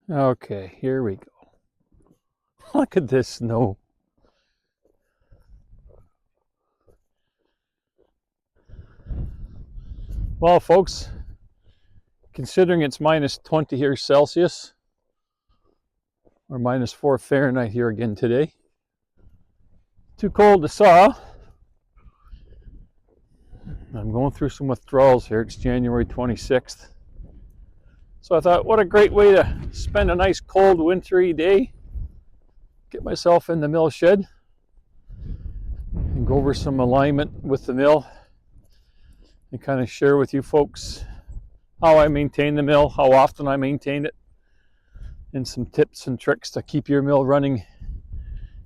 Okay, here we go. Look at this snow. Well, folks, considering it's minus 20 here Celsius, or minus 4 Fahrenheit here again today, too cold to saw. I'm going through some withdrawals here. It's January 26th. So I thought, what a great way to spend a nice cold wintry day. Get myself in the mill shed and go over some alignment with the mill and kind of share with you folks how I maintain the mill, how often I maintain it, and some tips and tricks to keep your mill running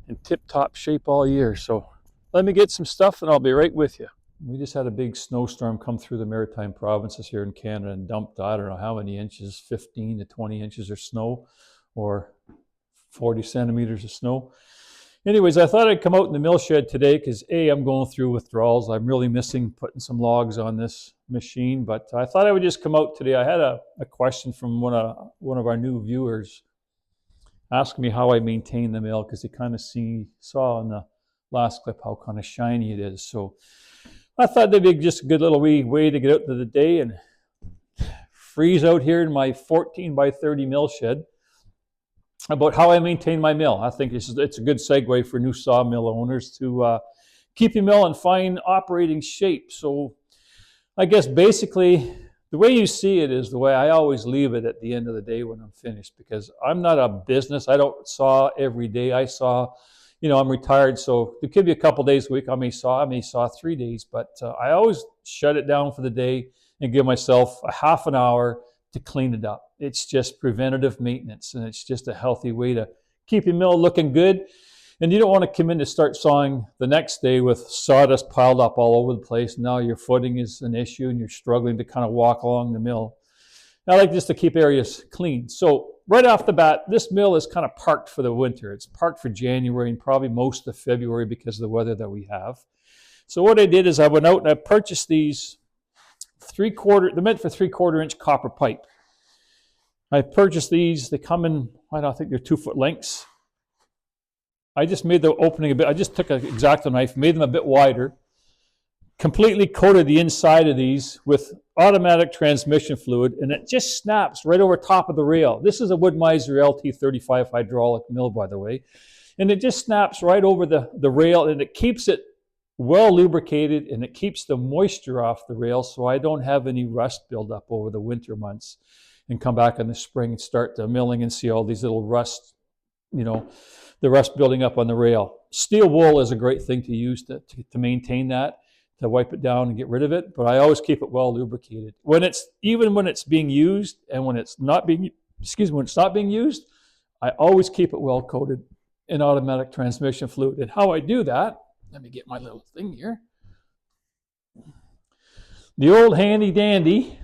in tip-top shape all year. So let me get some stuff and I'll be right with you. We just had a big snowstorm come through the maritime provinces here in Canada and dumped, I don't know how many inches, 15 to 20 inches of snow, or 40 centimeters of snow. Anyways, I thought I'd come out in the mill shed today because I'm going through withdrawals. I'm really missing putting some logs on this machine, but I thought I would just come out today. I had a question from one of our new viewers asking me how I maintain the mill, because he kind of saw in the last clip how kind of shiny it is. So I thought that'd be just a good little wee way to get out to the day and freeze out here in my 14 by 30 mill shed about how I maintain my mill. I think it's a good segue for new sawmill owners to keep your mill in fine operating shape. So I guess basically the way you see it is the way I always leave it at the end of the day when I'm finished, because I'm not a business. I don't saw every day. I saw, I'm retired, so there could be a couple days a week I may saw 3 days, but I always shut it down for the day and give myself a half an hour to clean it up. It's just preventative maintenance, and it's just a healthy way to keep your mill looking good. And you don't want to come in to start sawing the next day with sawdust piled up all over the place. Now your footing is an issue and you're struggling to kind of walk along the mill. I like just to keep areas clean. So right off the bat, this mill is kind of parked for the winter. It's parked for January and probably most of February because of the weather that we have. So what I did is I went out and I purchased these they're meant for 3/4 inch copper pipe. I purchased these. They come in, I don't think they're 2-foot lengths. I just made the opening a bit. I just took an X-Acto knife, made them a bit wider, completely coated the inside of these with automatic transmission fluid, and it just snaps right over top of the rail. This is a Wood-Mizer LT35 hydraulic mill, by the way, and it just snaps right over the rail, and it keeps it well lubricated, and it keeps the moisture off the rail so I don't have any rust build up over the winter months and come back in the spring and start the milling and see all these little rust, the rust building up on the rail. Steel wool is a great thing to use to maintain that, to wipe it down and get rid of it, but I always keep it well lubricated. When it's being used and when it's not being used, I always keep it well coated in automatic transmission fluid. And how I do that, let me get my little thing here. The old handy dandy,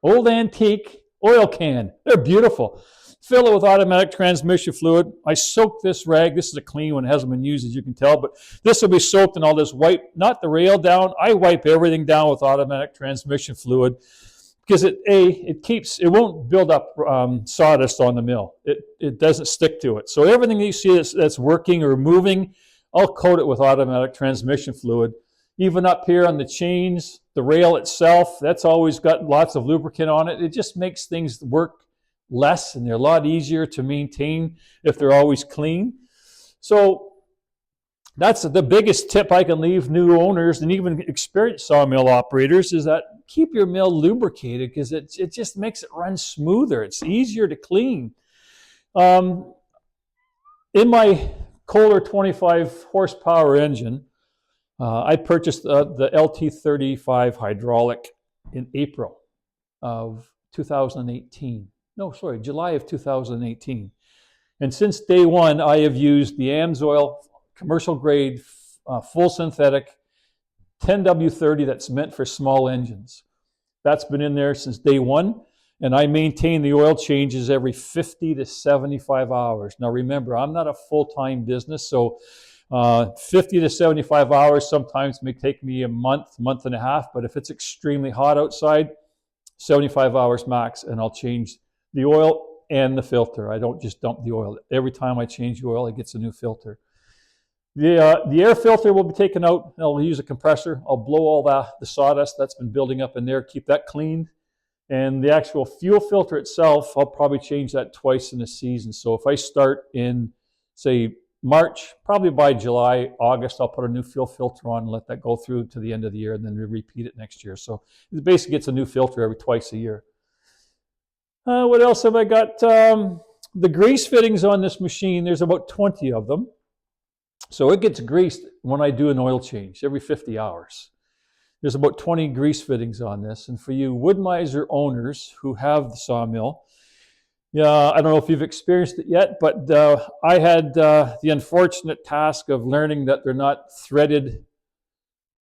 old antique oil can. They're beautiful. Fill it with automatic transmission fluid. I soak this rag. This is a clean one. It hasn't been used, as you can tell, but this will be soaked in all this not the rail down. I wipe everything down with automatic transmission fluid because it won't build up sawdust on the mill. It doesn't stick to it. So everything you see that's working or moving, I'll coat it with automatic transmission fluid. Even up here on the chains, the rail itself, that's always got lots of lubricant on it. It just makes things work less, and they're a lot easier to maintain if they're always clean. So that's the biggest tip I can leave new owners and even experienced sawmill operators, is that keep your mill lubricated, because it just makes it run smoother. It's easier to clean. In my Kohler 25 horsepower engine, I purchased the LT35 hydraulic in April of 2018. No, sorry, July of 2018. And since day one, I have used the AMSOIL commercial grade full synthetic 10W30 that's meant for small engines. That's been in there since day one. And I maintain the oil changes every 50 to 75 hours. Now remember, I'm not a full-time business, so 50 to 75 hours sometimes may take me a month and a half, but if it's extremely hot outside, 75 hours max, and I'll change the oil and the filter. I don't just dump the oil. Every time I change the oil, it gets a new filter. The air filter will be taken out. I'll use a compressor. I'll blow all the sawdust that's been building up in there, keep that cleaned. And the actual fuel filter itself, I'll probably change that twice in a season. So if I start in, say, March, probably by July, August, I'll put a new fuel filter on and let that go through to the end of the year, and then we repeat it next year. So it basically gets a new filter every twice a year. What else have I got? The grease fittings on this machine, there's about 20 of them. So it gets greased when I do an oil change every 50 hours. There's about 20 grease fittings on this. And for you wood miser owners who have the sawmill, yeah, I don't know if you've experienced it yet, but I had the unfortunate task of learning that they're not threaded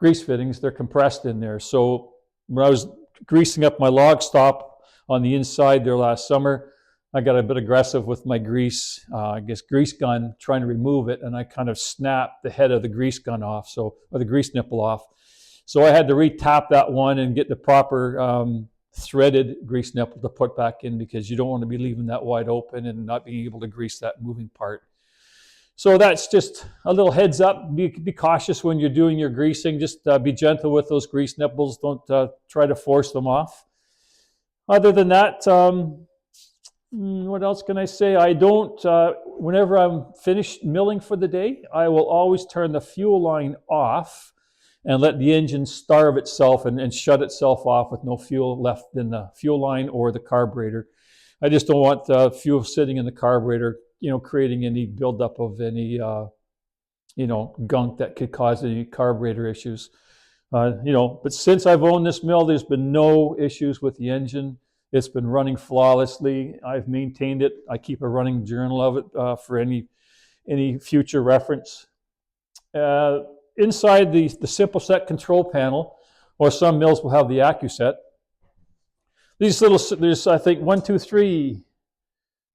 grease fittings, they're compressed in there. So when I was greasing up my log stop on the inside there last summer, I got a bit aggressive with my grease gun, trying to remove it, and I kind of snapped the head of the grease gun off, or the grease nipple off. So I had to re-tap that one and get the proper threaded grease nipple to put back in, because you don't want to be leaving that wide open and not being able to grease that moving part. So that's just a little heads up. Be cautious when you're doing your greasing. Just be gentle with those grease nipples. Don't try to force them off. Other than that, what else can I say? I don't, whenever I'm finished milling for the day, I will always turn the fuel line off and let the engine starve itself and shut itself off with no fuel left in the fuel line or the carburetor. I just don't want the fuel sitting in the carburetor, creating any buildup of any, gunk that could cause any carburetor issues. But since I've owned this mill, there's been no issues with the engine. It's been running flawlessly. I've maintained it. I keep a running journal of it for any future reference. Inside the simple set control panel, or some mills will have the AccuSet. There's I think 1, 2, 3,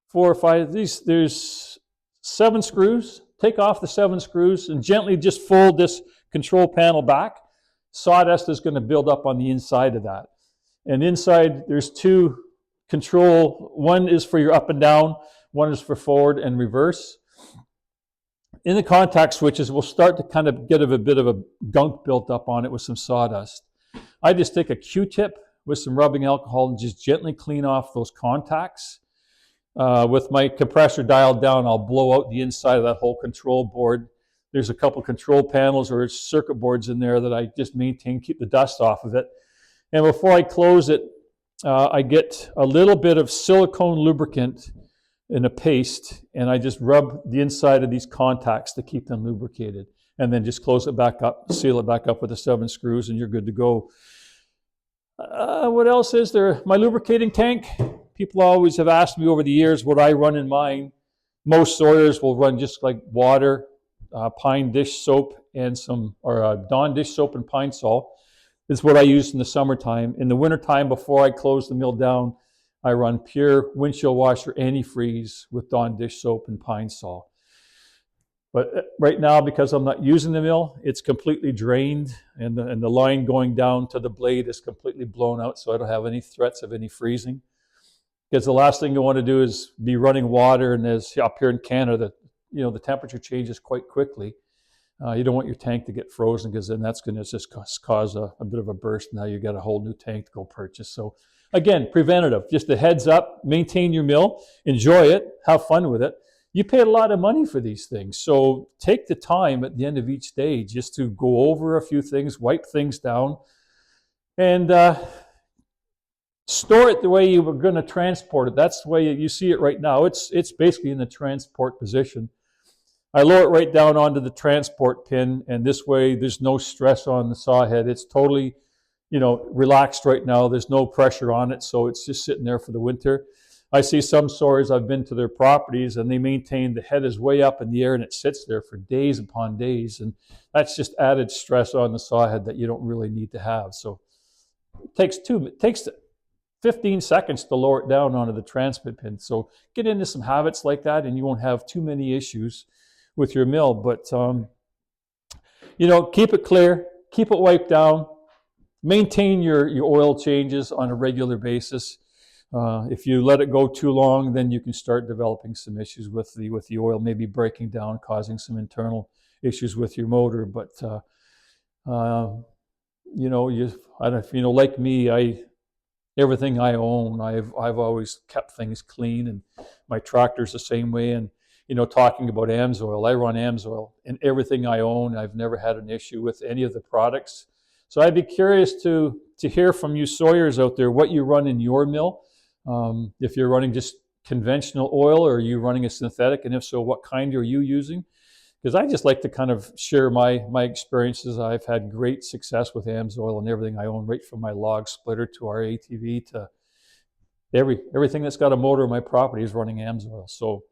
4, 5. There's 7 screws. Take off the 7 screws and gently just fold this control panel back. Sawdust is going to build up on the inside of that. And inside, there's 2 control. One is for your up and down. One is for forward and reverse. In the contact switches, we'll start to kind of get a bit of a gunk built up on it with some sawdust. I just take a Q-tip with some rubbing alcohol and just gently clean off those contacts. With my compressor dialed down, I'll blow out the inside of that whole control board. There's a couple control panels or circuit boards in there that I just maintain, keep the dust off of it. And before I close it, I get a little bit of silicone lubricant in a paste, and I just rub the inside of these contacts to keep them lubricated. And then just close it back up, seal it back up with the 7 screws, and you're good to go. What else is there? My lubricating tank. People always have asked me over the years what I run in mine. Most sawyers will run just like water, pine dish soap, and Dawn dish soap and pine sol. This is what I use in the summertime. In the wintertime, before I close the mill down, I run pure windshield washer antifreeze with Dawn dish soap and pine sol. But right now, because I'm not using the mill, it's completely drained, and the line going down to the blade is completely blown out, so I don't have any threats of any freezing. Because the last thing you want to do is be running water, and as up here in Canada, the temperature changes quite quickly. You don't want your tank to get frozen, because then that's going to just cause a bit of a burst. Now you've got a whole new tank to go purchase. So again, preventative, just a heads up, maintain your mill, enjoy it, have fun with it. You pay a lot of money for these things. So take the time at the end of each day just to go over a few things, wipe things down, and store it the way you were going to transport it. That's the way you see it right now. It's basically in the transport position. I lower it right down onto the transport pin, and this way there's no stress on the saw head. It's totally, relaxed right now. There's no pressure on it, so it's just sitting there for the winter. I see some sawyers, I've been to their properties, and they maintain the head is way up in the air, and it sits there for days upon days, and that's just added stress on the saw head that you don't really need to have. So it takes 15 seconds to lower it down onto the transport pin. So get into some habits like that, and you won't have too many issues with your mill. But keep it clear, keep it wiped down, maintain your oil changes on a regular basis. If you let it go too long, then you can start developing some issues with the oil, maybe breaking down, causing some internal issues with your motor. But you know, I don't, you know, like me, everything I own, I've always kept things clean, and my tractor's the same way. And you know, talking about AMSOIL, I run AMSOIL in everything I own. I've never had an issue with any of the products. So I'd be curious to hear from you Sawyers out there what you run in your mill. If you're running just conventional oil, or are you running a synthetic, and if so, what kind are you using? Because I just like to kind of share my experiences. I've had great success with AMSOIL and everything I own, right from my log splitter to our ATV to everything that's got a motor in my property is running AMSOIL. So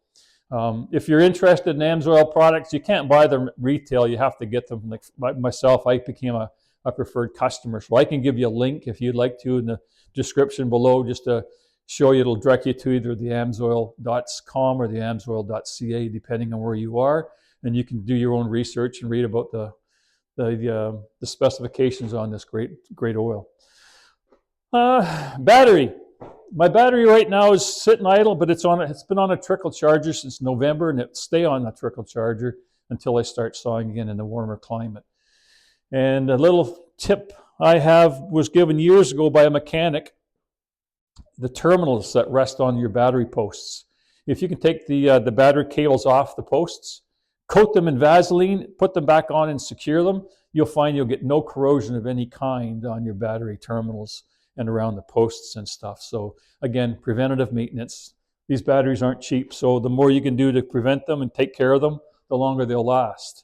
if you're interested in AMSOIL products, you can't buy them retail. You have to get them. Like myself, I became a preferred customer. So I can give you a link if you'd like to in the description below, just to show you. It'll direct you to either the amsoil.com or the amsoil.ca, depending on where you are. And you can do your own research and read about the specifications on this great oil. Battery. My battery right now is sitting idle, but it's been on a trickle charger since November, and it'll stay on a trickle charger until I start sawing again in the warmer climate. And a little tip I was given years ago by a mechanic: the terminals that rest on your battery posts. If you can take the battery cables off the posts, coat them in Vaseline, put them back on and secure them, you'll find you'll get no corrosion of any kind on your battery terminals and around the posts and stuff. So again, preventative maintenance. These batteries aren't cheap, so the more you can do to prevent them and take care of them, the longer they'll last.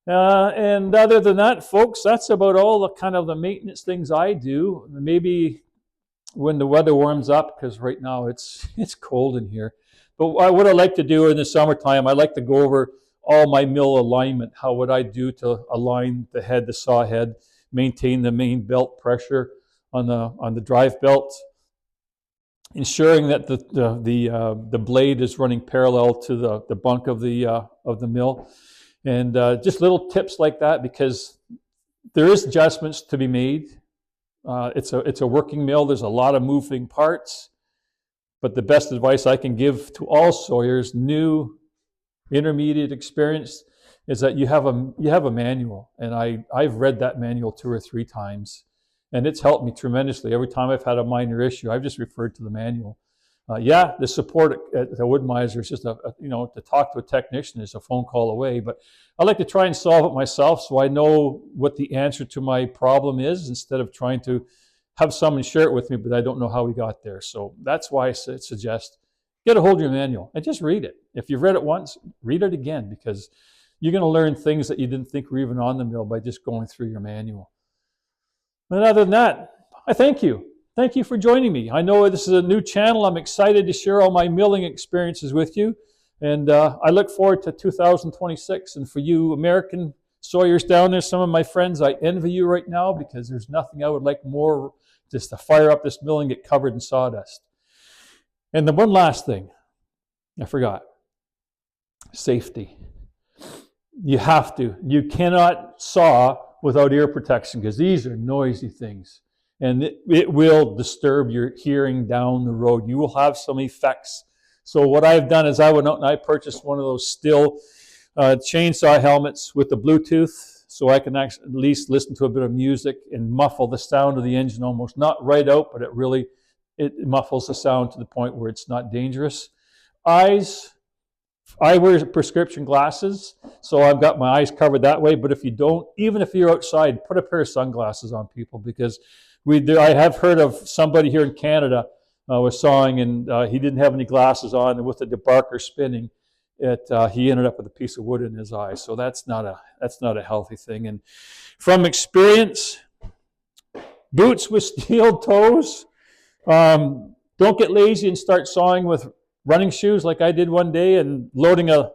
And other than that, folks, that's about all the kind of the maintenance things I do. Maybe when the weather warms up, because right now it's cold in here. But what I like to do in the summertime, I like to go over all my mill alignment. How would I do to align the head, the saw head, maintain the main belt pressure on the drive belt, ensuring that the blade is running parallel to the bunk of the mill, and just little tips like that, because there is adjustments to be made. It's a working mill. There's a lot of moving parts. But the best advice I can give to all sawyers, new, intermediate, experienced, is that you have a manual. And I've read that manual 2 or 3 times, and it's helped me tremendously. Every time I've had a minor issue, I've just referred to the manual. The support at the Wood-Mizer is just to talk to a technician is a phone call away. But I like to try and solve it myself, so I know what the answer to my problem is, instead of trying to have someone share it with me, but I don't know how we got there. So that's why I suggest get a hold of your manual and just read it. If you've read it once, read it again, because you're going to learn things that you didn't think were even on the mill by just going through your manual. And other than that, I thank you. Thank you for joining me. I know this is a new channel. I'm excited to share all my milling experiences with you. And I look forward to 2026. And for you American sawyers down there, some of my friends, I envy you right now, because there's nothing I would like more just to fire up this mill and get covered in sawdust. And the one last thing, I forgot. Safety. You have to. You cannot saw without ear protection, because these are noisy things. And it will disturb your hearing down the road. You will have some effects. So what I've done is I went out and I purchased one of those Stihl chainsaw helmets with the Bluetooth, so I can actually at least listen to a bit of music and muffle the sound of the engine almost. Not right out, but it muffles the sound to the point where it's not dangerous. Eyes, I wear prescription glasses, so I've got my eyes covered that way. But if you don't, even if you're outside, put a pair of sunglasses on, people, because I have heard of somebody here in Canada was sawing, and he didn't have any glasses on, and with the debarker spinning, he ended up with a piece of wood in his eye. So that's not a healthy thing. And from experience, boots with steel toes. Don't get lazy and start sawing with running shoes like I did one day, and loading a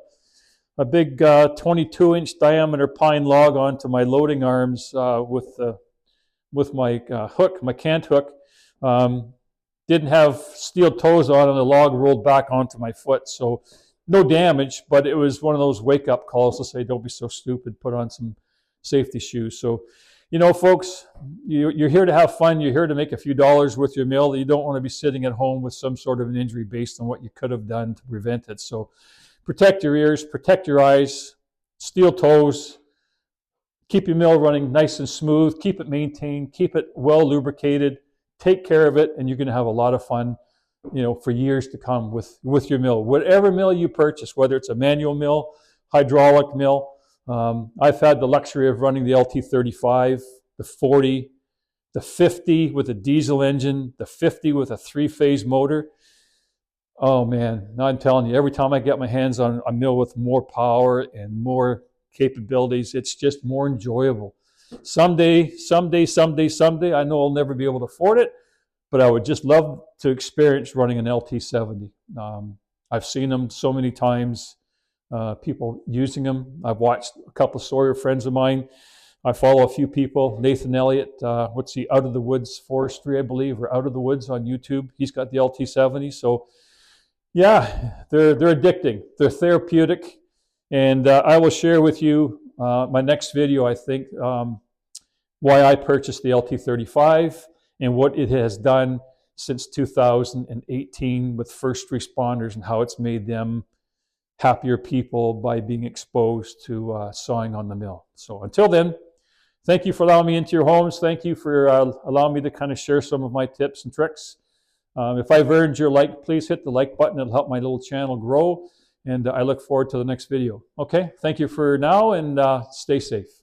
big 22-inch diameter pine log onto my loading arms with my hook, my cant hook. Didn't have steel toes on, and the log rolled back onto my foot. So no damage, but it was one of those wake-up calls to say, don't be so stupid, put on some safety shoes. So You know, folks, you're here to have fun. You're here to make a few dollars with your mill. You don't want to be sitting at home with some sort of an injury based on what you could have done to prevent it. So protect your ears, protect your eyes, steel toes, keep your mill running nice and smooth, keep it maintained, keep it well lubricated, take care of it, and you're going to have a lot of fun, you know, for years to come with your mill. Whatever mill you purchase, whether it's a manual mill, hydraulic mill. I've had the luxury of running the LT35, the 40, the 50 with a diesel engine, the 50 with a 3-phase motor. Oh man, now I'm telling you, every time I get my hands on a mill with more power and more capabilities, it's just more enjoyable. Someday, I know I'll never be able to afford it, but I would just love to experience running an LT70. I've seen them so many times, people using them. I've watched a couple of Sawyer friends of mine. I follow a few people. Nathan Elliott, what's he, Out of the Woods Forestry, I believe, or Out of the Woods on YouTube. He's got the LT70. So yeah, they're addicting. They're therapeutic. And I will share with you my next video, I think, why I purchased the LT35 and what it has done since 2018 with first responders and how it's made them happier people by being exposed to sawing on the mill. So until then, thank you for allowing me into your homes. Thank you for allowing me to kind of share some of my tips and tricks. If I've earned your like, please hit the like button. It'll help my little channel grow. And I look forward to the next video. Okay, thank you for now, and stay safe.